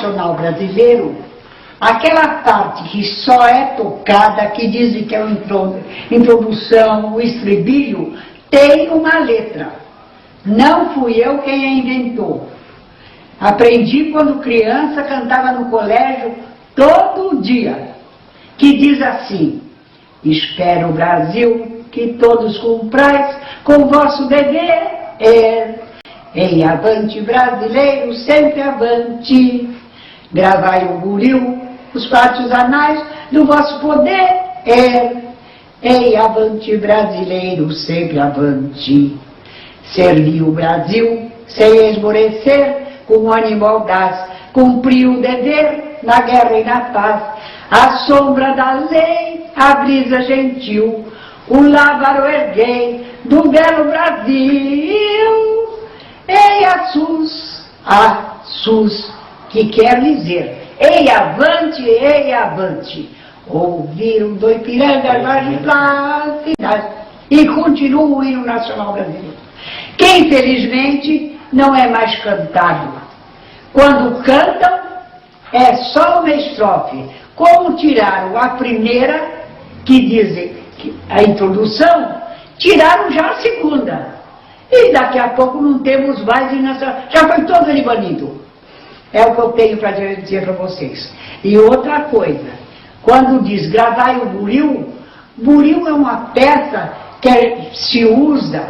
nacional brasileiro, aquela parte que só é tocada, que dizem que é a introdução, o estribilho, tem uma letra. Não fui eu quem a inventou. Aprendi quando criança, cantava no colégio todo dia, que diz assim: espero, Brasil, que todos cumprais com o vosso dever. Em avante, brasileiro, sempre avante. Gravai o buril, os pátios anais do vosso poder. Em avante, brasileiro, sempre avante. Servi o Brasil sem esmorecer, com ânimo audaz, cumpri o dever na guerra e na paz. À sombra da lei, a brisa gentil, o lábaro erguei do belo Brasil. Ei, a sus, que quer dizer, ei, avante, ouviram do Ipiranga as cidades, e continua o hino nacional brasileiro, que infelizmente não é mais cantado. Quando cantam, é só uma estrofe. Como tiraram a primeira, que dizem que a introdução, tiraram já a segunda. E daqui a pouco não temos mais já foi todo ele banido. É o que eu tenho para dizer para vocês. E outra coisa, quando diz gravai o buril é uma peça que se usa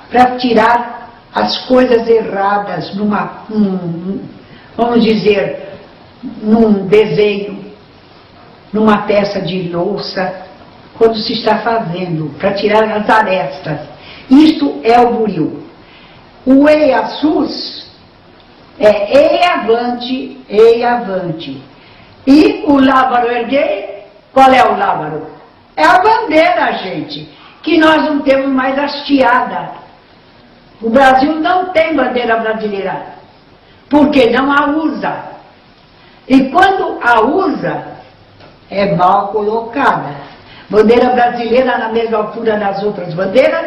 para tirar as coisas erradas vamos dizer, num desenho, numa peça de louça, quando se está fazendo, para tirar as arestas. Isto é o buril. O eiasus é ei avante. E o lábaro erguei, qual é o lábaro? É a bandeira, gente, que nós não temos mais hasteada. O Brasil não tem bandeira brasileira, porque não a usa. E quando a usa, é mal colocada. Bandeira brasileira na mesma altura das outras bandeiras,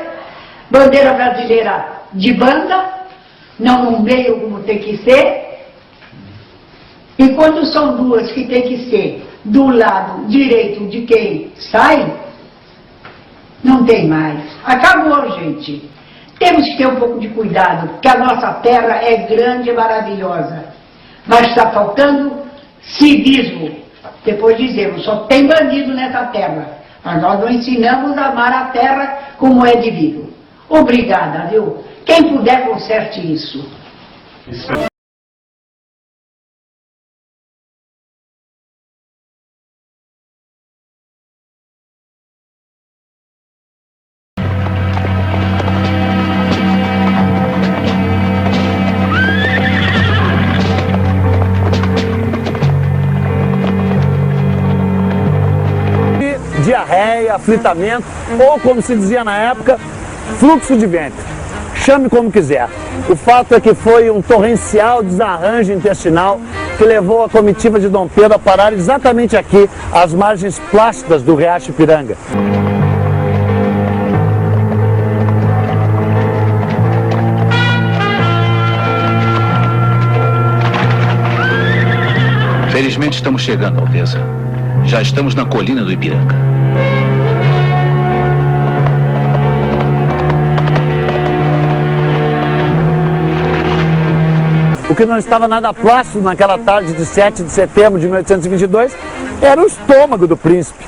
bandeira brasileira de banda, não no meio como tem que ser. E quando são duas que tem que ser do lado direito de quem sai, não tem mais. Acabou, gente. Temos que ter um pouco de cuidado, porque a nossa terra é grande e maravilhosa. Mas está faltando civismo. Depois dizemos, só tem bandido nessa terra. Mas nós não ensinamos a amar a terra como é devido. Obrigada, viu? Quem puder, conserte isso. Diarreia, aflitamento, ou como se dizia na época, fluxo de ventre. Chame como quiser. O fato é que foi um torrencial desarranjo intestinal que levou a comitiva de Dom Pedro a parar exatamente aqui, às margens plácidas do Riacho Ipiranga. Felizmente estamos chegando, Alteza. Já estamos na colina do Ipiranga. O que não estava nada plácido naquela tarde de 7 de setembro de 1822 era o estômago do príncipe.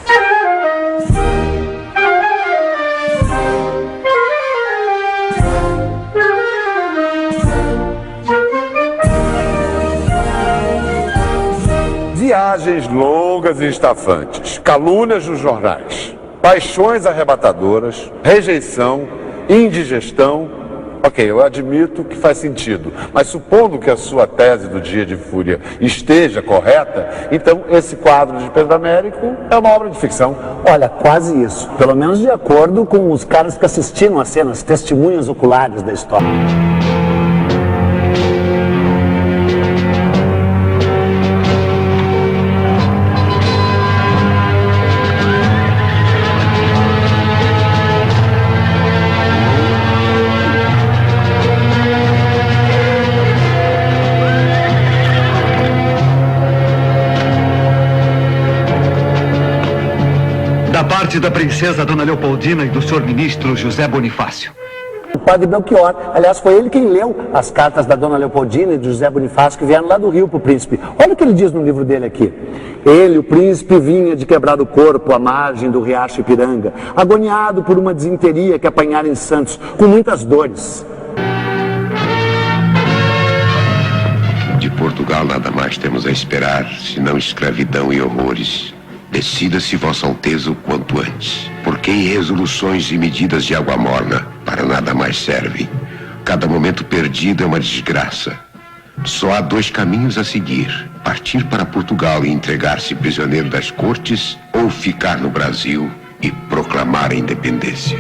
Viagens longas e estafantes, calúnias nos jornais, paixões arrebatadoras, rejeição, indigestão. Ok, eu admito que faz sentido, mas supondo que a sua tese do Dia de Fúria esteja correta, então esse quadro de Pedro Américo é uma obra de ficção. Olha, quase isso. Pelo menos de acordo com os caras que assistiram a cena, as testemunhas oculares da história. morte da princesa Dona Leopoldina e do senhor ministro José Bonifácio. O padre Belchior, aliás, foi ele quem leu as cartas da Dona Leopoldina e do José Bonifácio que vieram lá do Rio para o príncipe. Olha o que ele diz no livro dele aqui. Ele, o príncipe, vinha de quebrar o corpo à margem do riacho Ipiranga, agoniado por uma desinteria que apanhara em Santos, com muitas dores. De Portugal nada mais temos a esperar, senão escravidão e horrores. Decida-se, Vossa Alteza, o quanto antes, porque em resoluções e medidas de água morna para nada mais servem. Cada momento perdido é uma desgraça. Só há 2 caminhos a seguir: partir para Portugal e entregar-se prisioneiro das cortes, ou ficar no Brasil e proclamar a independência.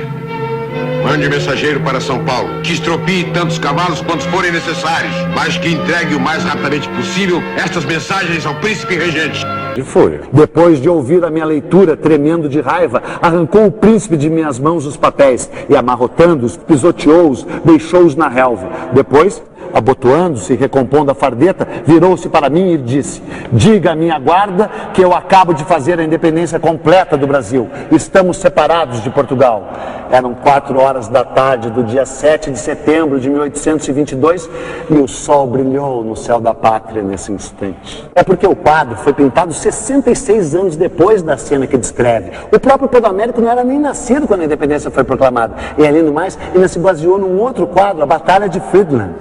Mande mensageiro para São Paulo, que estropie tantos cavalos quantos forem necessários, mas que entregue o mais rapidamente possível estas mensagens ao príncipe regente. E foi. Depois de ouvir a minha leitura, tremendo de raiva, arrancou o príncipe de minhas mãos os papéis e, amarrotando-os, pisoteou-os, deixou-os na relva. Depois, abotoando-se e recompondo a fardeta, virou-se para mim e disse: diga à minha guarda que eu acabo de fazer a independência completa do Brasil. Estamos separados de Portugal. Eram 4 horas da tarde do dia 7 de setembro de 1822 e o sol brilhou no céu da pátria nesse instante. É porque o quadro foi pintado 66 anos depois da cena que descreve. O próprio Pedro Américo não era nem nascido quando a independência foi proclamada. E além do mais, ainda se baseou num outro quadro, a Batalha de Friedland.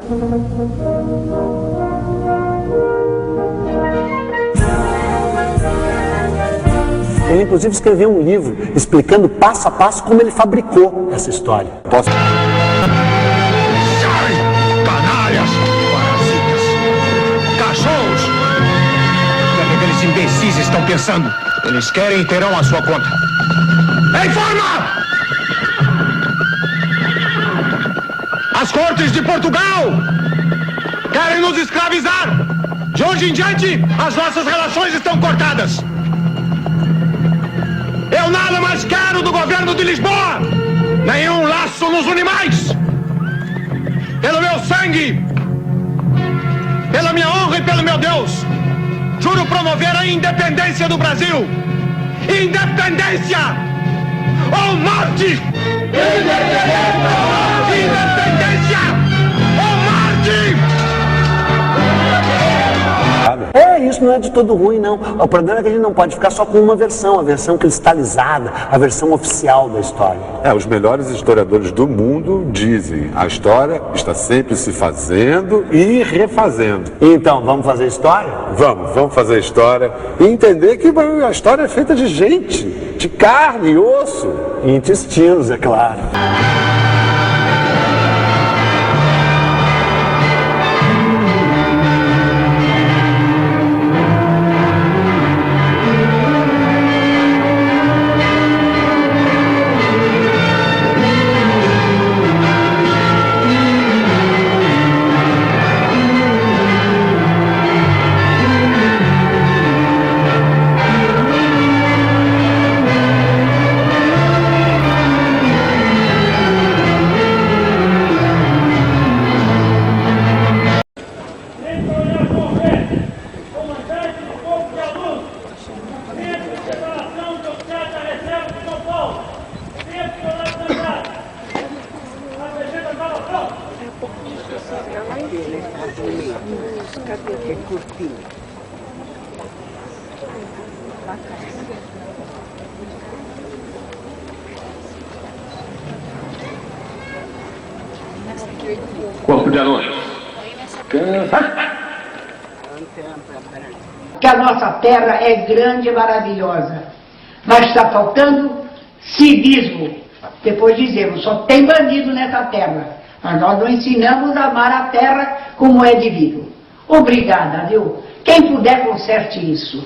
Ele inclusive escreveu um livro explicando passo a passo como ele fabricou essa história. Sai! Canalhas! Parasitas! Cachorros! O que é que aqueles imbecis estão pensando? Eles querem e terão a sua conta. Em forma! As cortes de Portugal querem nos escravizar! De hoje em diante, as nossas relações estão cortadas! Eu nada mais quero do governo de Lisboa! Nenhum laço nos une mais! Pelo meu sangue, pela minha honra e pelo meu Deus, juro promover a independência do Brasil! Independência! Ou morte! Independência! Ou morte! Isso não é de todo ruim, não. O problema é que a gente não pode ficar só com uma versão, a versão cristalizada, a versão oficial da história. Os melhores historiadores do mundo dizem: a história está sempre se fazendo e refazendo. Então, vamos fazer história? Vamos fazer história e entender que a história é feita de gente, de carne e osso. E intestinos, é claro. Corpo de anônimo. Que a nossa terra é grande e maravilhosa, mas está faltando civismo. Depois dizemos, só tem bandido nessa terra, mas nós não ensinamos a amar a terra como é devido. Obrigada, viu? Quem puder, conserte isso.